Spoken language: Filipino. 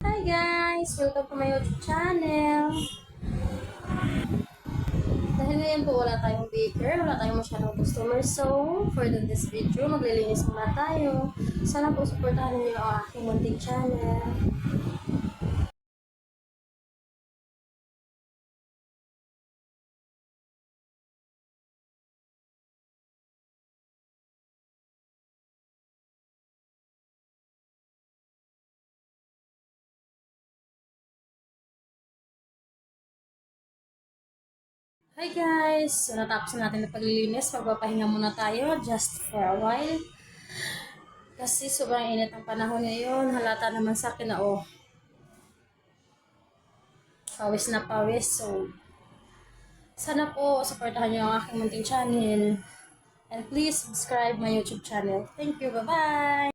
Hi guys! Welcome to my YouTube channel. Dahil ngayon po wala tayong baker, wala tayong masyadong customer. So, for this video, maglilinis muna tayo. Sana po supportahan niyo ang aking munting channel. Hi guys! So, natapos na natin na paglilinis. Magpapahinga muna tayo just for a while. Kasi sobrang init ang panahon ngayon. Halata naman sa akin na pawis na pawis. So, sana po supportahan niyo ang aking munting channel. And please subscribe my YouTube channel. Thank you. Bye-bye!